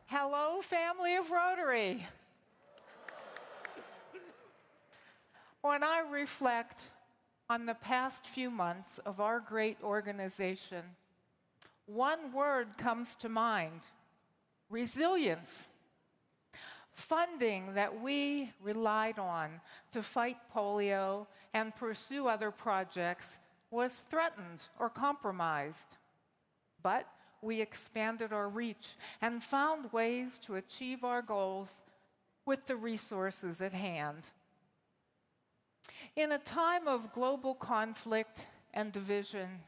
Hello, family of Rotary. When I reflect on the past few months of our great organization, one word comes to mind: resilience. Funding that we relied on to fight polio and pursue other projects was threatened or compromised. But we expanded our reach and found ways to achieve our goals with the resources at hand. In a time of global conflict and division,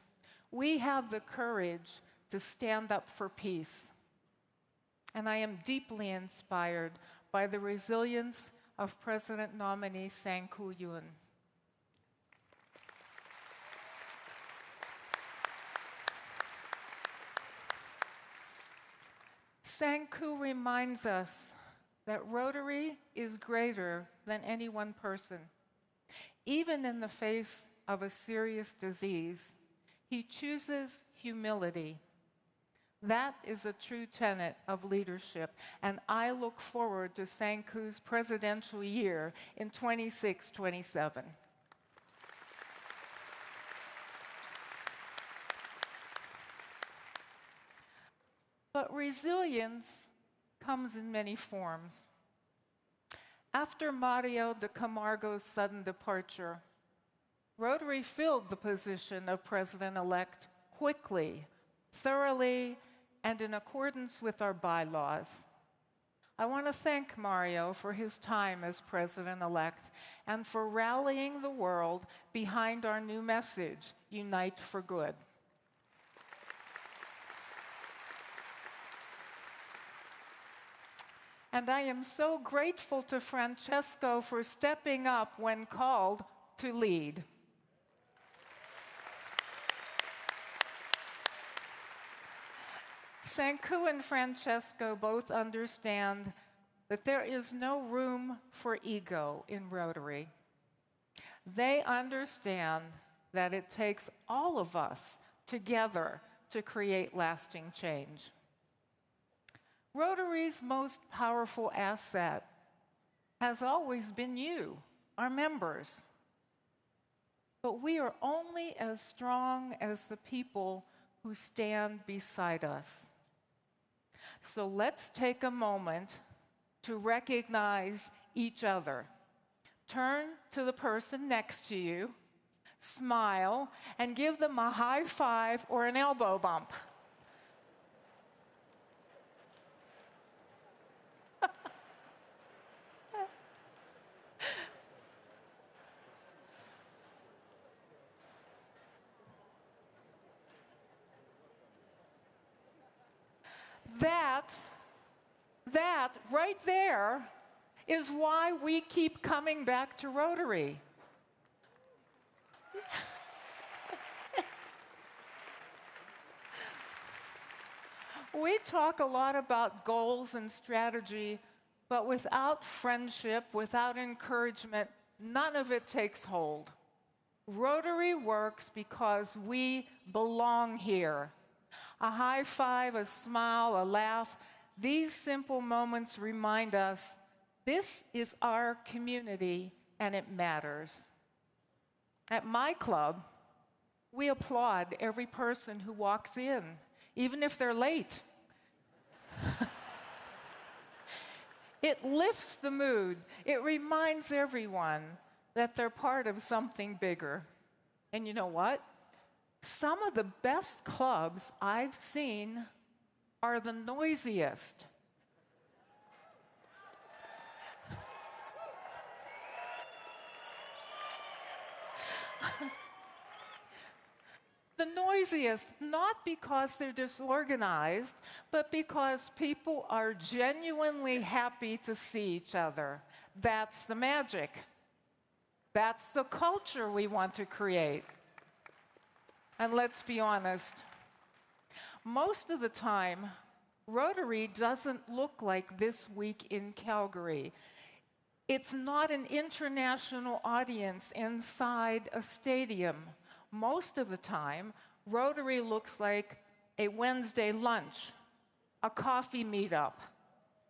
we have the courage to stand up for peace. And I am deeply inspired by the resilience of President nominee Sang-Koo Yoon. Sang-Koo reminds us that Rotary is greater than any one person. Even in the face of a serious disease, he chooses humility. That is a true tenet of leadership, and I look forward to Sang-Koo's presidential year in 26-27. But resilience comes in many forms. After Mario de Camargo's sudden departure, Rotary filled the position of president-elect quickly, thoroughly, and in accordance with our bylaws. I want to thank Mario for his time as president-elect and for rallying the world behind our new message, Unite for Good. And I am so grateful to Francesco for stepping up when called to lead. Sang-Koo and Francesco both understand that there is no room for ego in Rotary. They understand that it takes all of us together to create lasting change. Rotary's most powerful asset has always been you, our members. But we are only as strong as the people who stand beside us. So let's take a moment to recognize each other. Turn to the person next to you, smile, and give them a high five or an elbow bump. That right there is why we keep coming back to Rotary. We talk a lot about goals and strategy, but without friendship, without encouragement, none of it takes hold. Rotary works because we belong here. A high five, a smile, a laugh, these simple moments remind us this is our community and it matters. At my club, we applaud every person who walks in, even if they're late. It lifts the mood. It reminds everyone that they're part of something bigger. And you know what? Some of the best clubs I've seen are the noisiest. The noisiest, not because they're disorganized, but because people are genuinely happy to see each other. That's the magic. That's the culture we want to create. And let's be honest, most of the time, Rotary doesn't look like this week in Calgary. It's not an international audience inside a stadium. Most of the time, Rotary looks like a Wednesday lunch, a coffee meetup,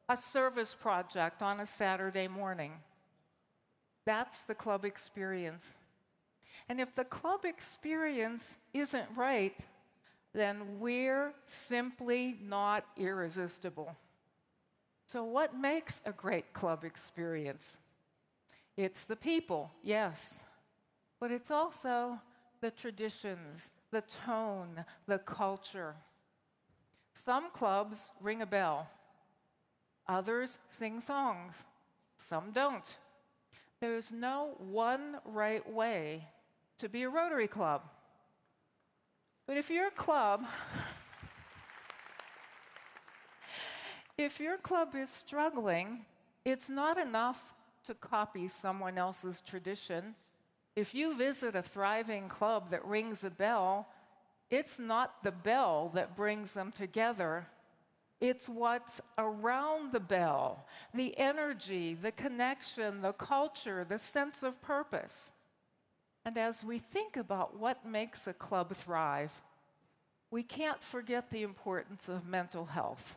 a service project on a Saturday morning. That's the club experience. And if the club experience isn't right, then we're simply not irresistible. So what makes a great club experience? It's the people, yes, but it's also the traditions, the tone, the culture. Some clubs ring a bell. Others sing songs. Some don't. There's no one right way to be a Rotary Club. But if your club is struggling, it's not enough to copy someone else's tradition. If you visit a thriving club that rings a bell, it's not the bell that brings them together. It's what's around the bell, the energy, the connection, the culture, the sense of purpose. And as we think about what makes a club thrive, we can't forget the importance of mental health.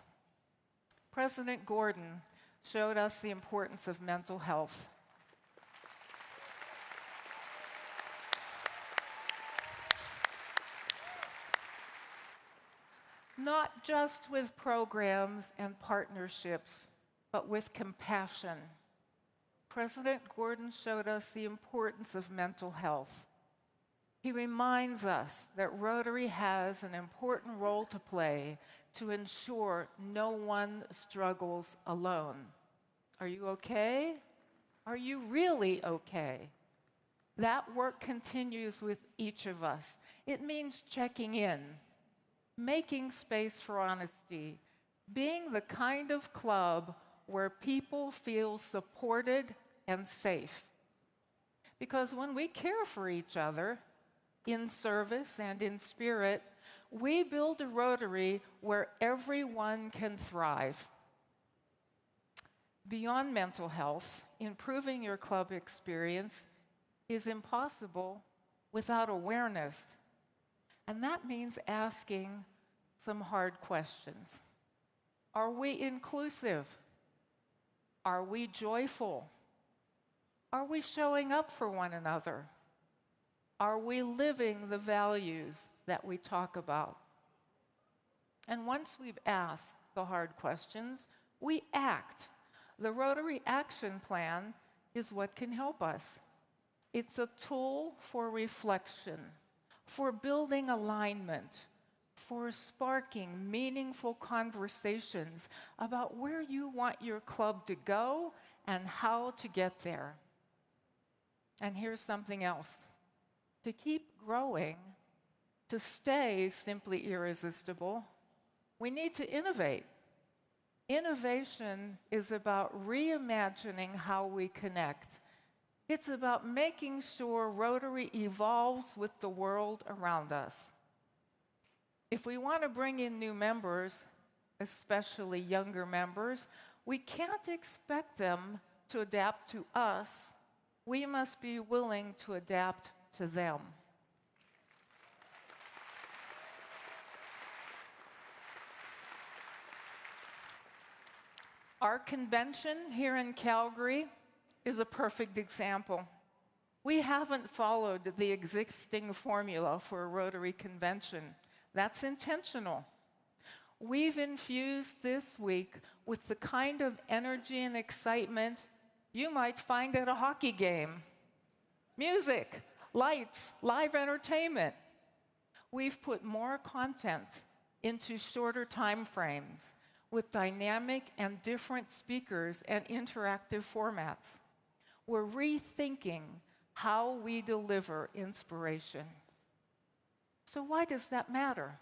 President Gordon showed us the importance of mental health. Not just with programs and partnerships, but with compassion. President Gordon showed us the importance of mental health. He reminds us that Rotary has an important role to play to ensure no one struggles alone. Are you okay? Are you really okay? That work continues with each of us. It means checking in, making space for honesty, being the kind of club where people feel supported and safe. Because when we care for each other, in service and in spirit, we build a Rotary where everyone can thrive. Beyond mental health, improving your club experience is impossible without awareness. And that means asking some hard questions. Are we inclusive? Are we joyful? Are we showing up for one another? Are we living the values that we talk about? And once we've asked the hard questions, we act. The Rotary Action Plan is what can help us. It's a tool for reflection, for building alignment, for sparking meaningful conversations about where you want your club to go and how to get there. And here's something else. To keep growing, to stay simply irresistible, we need to innovate. Innovation is about reimagining how we connect. It's about making sure Rotary evolves with the world around us. If we want to bring in new members, especially younger members, we can't expect them to adapt to us. We must be willing to adapt to them. Our convention here in Calgary is a perfect example. We haven't followed the existing formula for a Rotary convention. That's intentional. We've infused this week with the kind of energy and excitement you might find at a hockey game. Music, lights, live entertainment. We've put more content into shorter time frames with dynamic and different speakers and interactive formats. We're rethinking how we deliver inspiration. So why does that matter?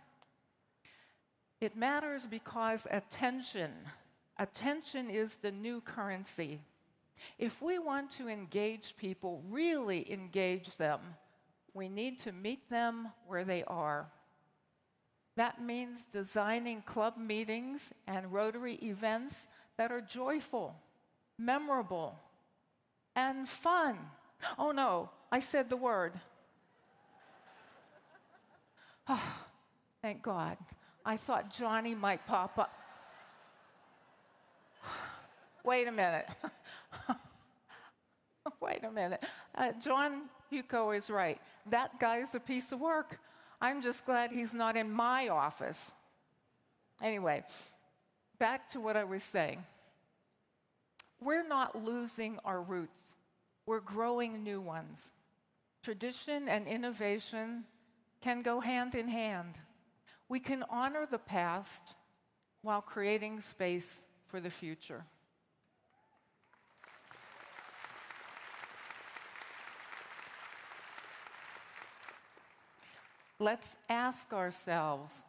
It matters because attention is the new currency. If we want to engage people, really engage them, we need to meet them where they are. That means designing club meetings and Rotary events that are joyful, memorable, and fun. Oh no, I said the word. Oh, thank God. I thought Johnny might pop up. wait a minute. Wait a minute. John Hugo is right. That guy's a piece of work. I'm just glad he's not in my office. Anyway, back to what I was saying. We're not losing our roots. We're growing new ones. Tradition and innovation can go hand in hand. We can honor the past while creating space for the future. Let's ask ourselves,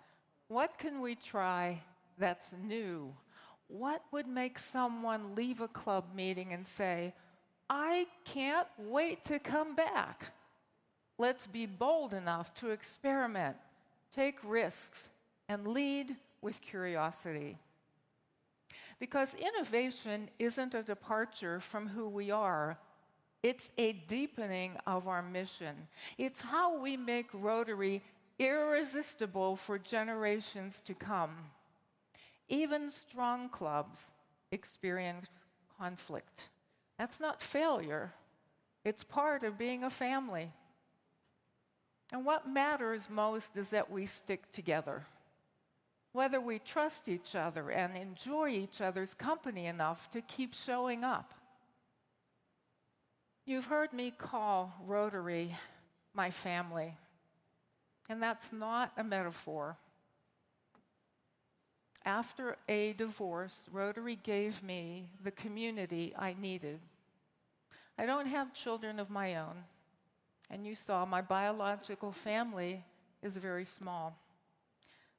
what can we try that's new? What would make someone leave a club meeting and say, I can't wait to come back? Let's be bold enough to experiment, take risks, and lead with curiosity. Because innovation isn't a departure from who we are. It's a deepening of our mission. It's how we make Rotary irresistible for generations to come. Even strong clubs experience conflict. That's not failure. It's part of being a family. And what matters most is that we stick together. Whether we trust each other and enjoy each other's company enough to keep showing up. You've heard me call Rotary my family, and that's not a metaphor. After a divorce, Rotary gave me the community I needed. I don't have children of my own, and you saw my biological family is very small.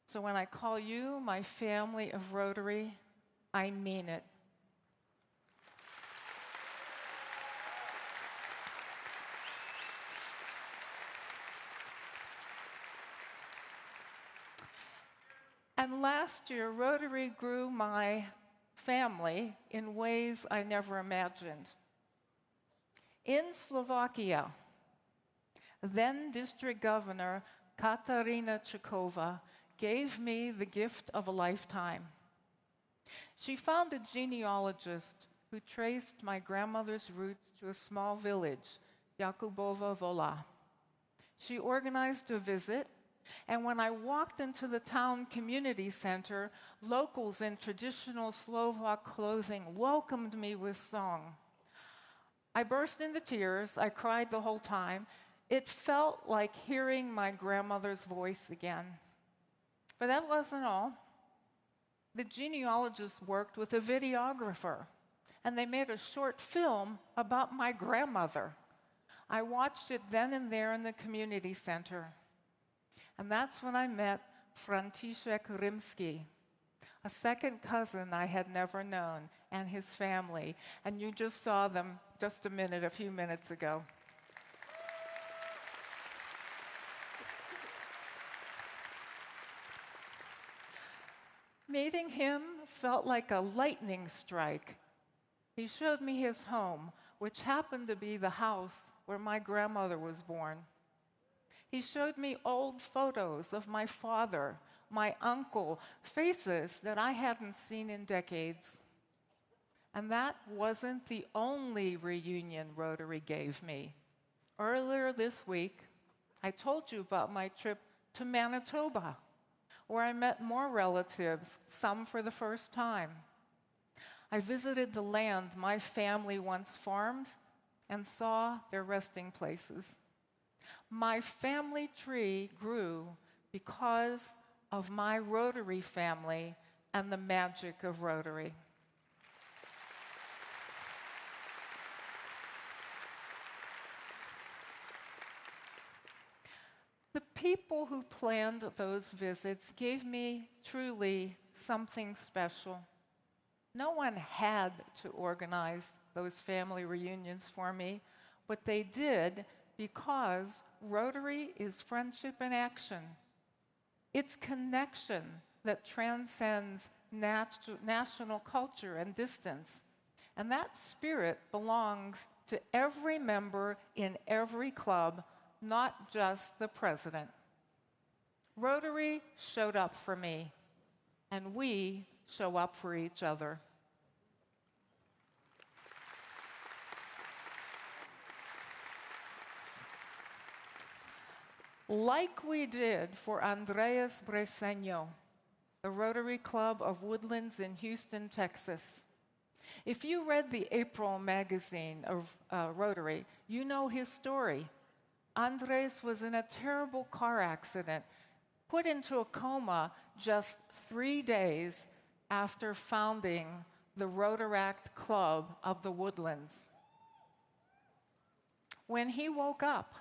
So when I call you my family of Rotary, I mean it. And last year, Rotary grew my family in ways I never imagined. In Slovakia, then District Governor Katarina Chikova gave me the gift of a lifetime. She found a genealogist who traced my grandmother's roots to a small village, Jakubova Vola. She organized a visit, and when I walked into the town community center, locals in traditional Slovak clothing welcomed me with song. I burst into tears. I cried the whole time. It felt like hearing my grandmother's voice again. But that wasn't all. The genealogist worked with a videographer, and they made a short film about my grandmother. I watched it then and there in the community center. And that's when I met Franciszek Rimski, a second cousin I had never known, and his family. And you just saw them just a few minutes ago. Meeting him felt like a lightning strike. He showed me his home, which happened to be the house where my grandmother was born. He showed me old photos of my father, my uncle, faces that I hadn't seen in decades. And that wasn't the only reunion Rotary gave me. Earlier this week, I told you about my trip to Manitoba, where I met more relatives, some for the first time. I visited the land my family once farmed and saw their resting places. My family tree grew because of my Rotary family and the magic of Rotary. The people who planned those visits gave me truly something special. No one had to organize those family reunions for me, but they did because Rotary is friendship in action. It's connection that transcends national culture and distance. And that spirit belongs to every member in every club, not just the president. Rotary showed up for me, and we show up for each other. like we did for Andreas Breseño, the Rotary Club of Woodlands in Houston, Texas. If you read the April magazine of Rotary, you know his story. Andres was in a terrible car accident, put into a coma just 3 days after founding the Rotaract Club of the Woodlands. When he woke up,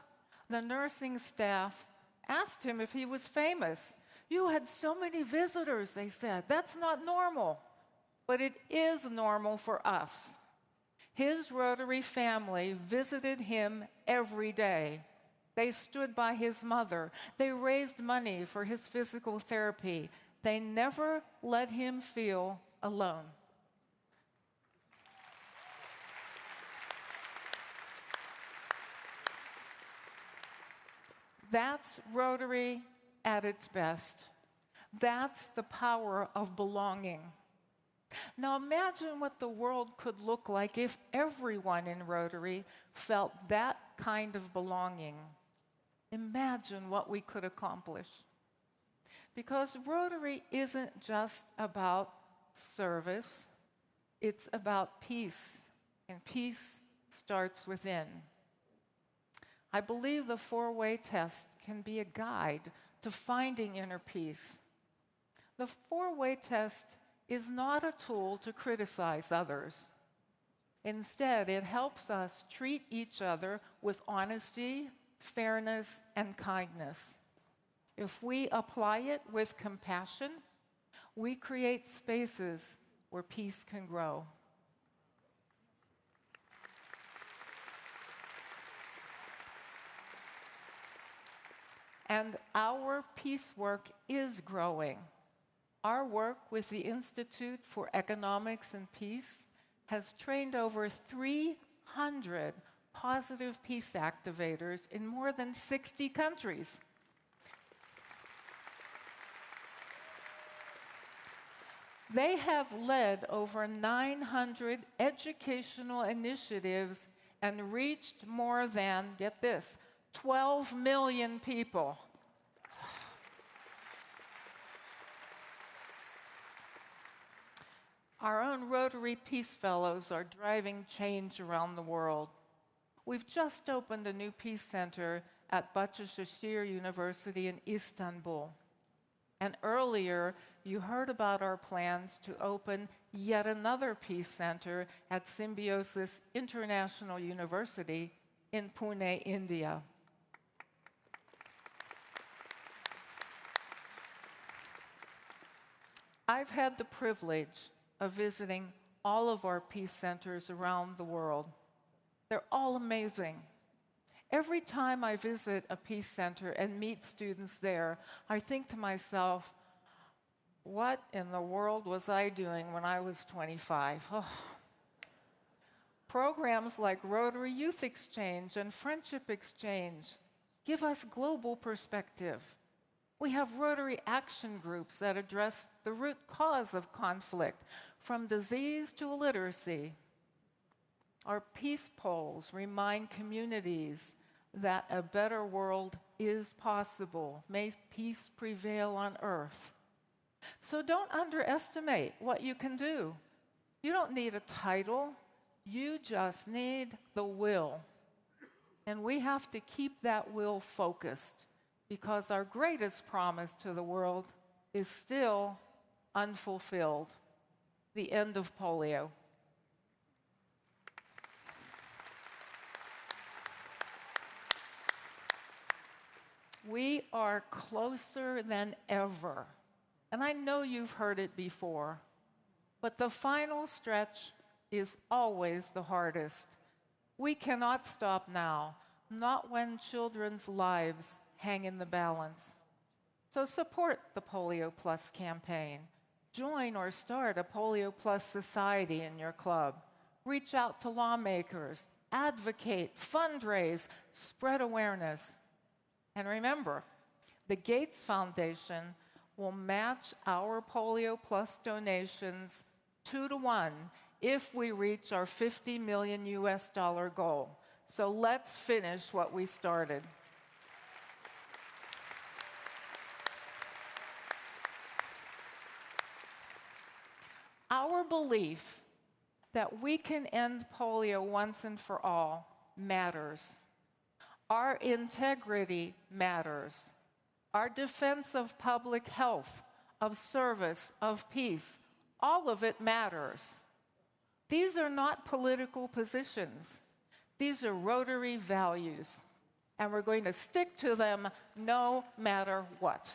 the nursing staff asked him if he was famous. "You had so many visitors," they said. "That's not normal." But it is normal for us. His Rotary family visited him every day. They stood by his mother. They raised money for his physical therapy. They never let him feel alone. That's Rotary at its best. That's the power of belonging. Now imagine what the world could look like if everyone in Rotary felt that kind of belonging. Imagine what we could accomplish. Because Rotary isn't just about service, it's about peace, and peace starts within. I believe the four-way test can be a guide to finding inner peace. The four-way test is not a tool to criticize others. Instead, it helps us treat each other with honesty, fairness, and kindness. If we apply it with compassion, we create spaces where peace can grow. And our peace work is growing. Our work with the Institute for Economics and Peace has trained over 300 positive peace activators in more than 60 countries. They have led over 900 educational initiatives and reached more than, get this, 12 million people. Our own Rotary Peace Fellows are driving change around the world. We've just opened a new peace center at Bahçeşehir University in Istanbul. And earlier, you heard about our plans to open yet another peace center at Symbiosis International University in Pune, India. I've had the privilege of visiting all of our peace centers around the world. They're all amazing. Every time I visit a peace center and meet students there, I think to myself, what in the world was I doing when I was 25? Oh. Programs like Rotary Youth Exchange and Friendship Exchange give us global perspective. We have Rotary action groups that address the root cause of conflict, from disease to illiteracy. Our peace polls remind communities that a better world is possible. May peace prevail on earth. So don't underestimate what you can do. You don't need a title. You just need the will. And we have to keep that will focused, because our greatest promise to the world is still unfulfilled: the end of polio. We are closer than ever. And I know you've heard it before, but the final stretch is always the hardest. We cannot stop now, not when children's lives hang in the balance. So support the Polio Plus campaign. Join or start a Polio Plus society in your club. Reach out to lawmakers, advocate, fundraise, spread awareness. And remember, the Gates Foundation will match our Polio Plus donations 2-to-1 if we reach our $50 million goal. So let's finish what we started. Our belief that we can end polio once and for all matters. Our integrity matters. Our defense of public health, of service, of peace, all of it matters. These are not political positions. These are Rotary values, and we're going to stick to them no matter what.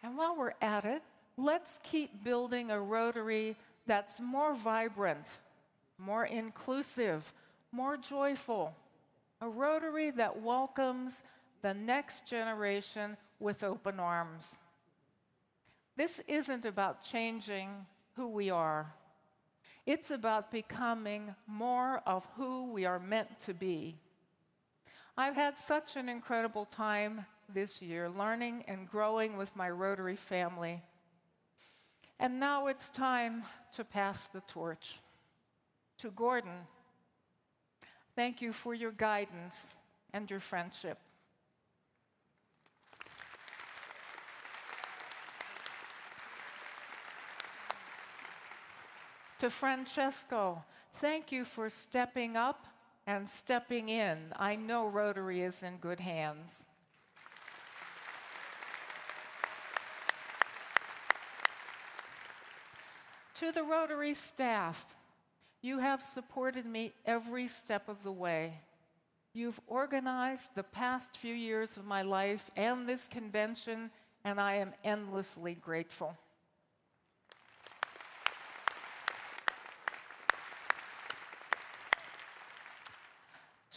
And while we're at it, let's keep building a Rotary that's more vibrant, more inclusive, more joyful. A Rotary that welcomes the next generation with open arms. This isn't about changing who we are. It's about becoming more of who we are meant to be. I've had such an incredible time this year learning and growing with my Rotary family. And now it's time to pass the torch to Gordon. Thank you for your guidance and your friendship. To Francesco, thank you for stepping up and stepping in. I know Rotary is in good hands. To the Rotary staff, you have supported me every step of the way. You've organized the past few years of my life and this convention, and I am endlessly grateful.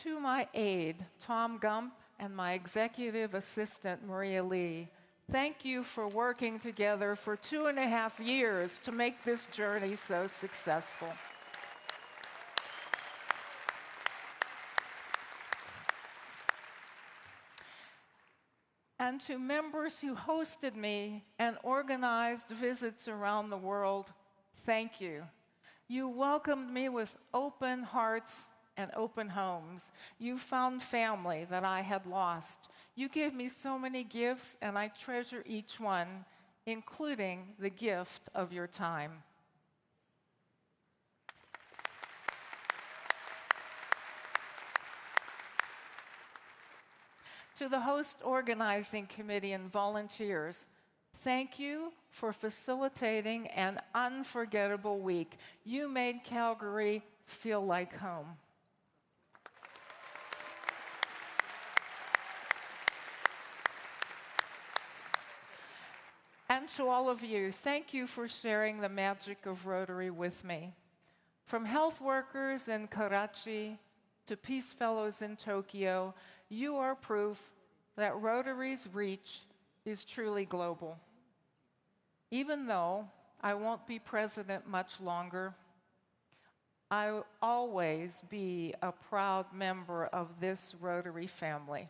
To my aide, Tom Gump, and my executive assistant, Maria Lee, thank you for working together for 2.5 years to make this journey so successful. And to members who hosted me and organized visits around the world, thank you. You welcomed me with open hearts and open homes. You found family that I had lost. You gave me so many gifts, and I treasure each one, including the gift of your time. To the host organizing committee and volunteers, thank you for facilitating an unforgettable week. You made Calgary feel like home. And to all of you, thank you for sharing the magic of Rotary with me. From health workers in Karachi to Peace Fellows in Tokyo, you are proof that Rotary's reach is truly global. Even though I won't be president much longer, I will always be a proud member of this Rotary family.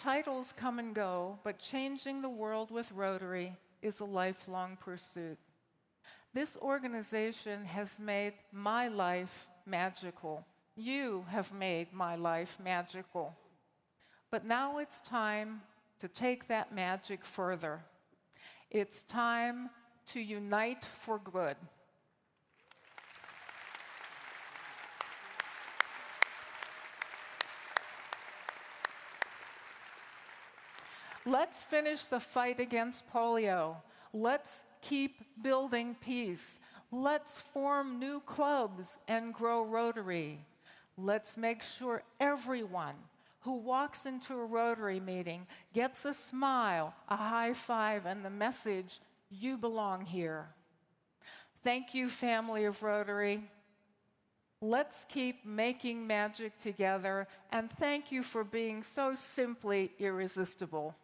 Titles come and go, but changing the world with Rotary is a lifelong pursuit. This organization has made my life magical. You have made my life magical. But now it's time to take that magic further. It's time to unite for good. Let's finish the fight against polio. Let's keep building peace. Let's form new clubs and grow Rotary. Let's make sure everyone who walks into a Rotary meeting gets a smile, a high five, and the message, you belong here. Thank you, family of Rotary. Let's keep making magic together, and thank you for being so simply irresistible.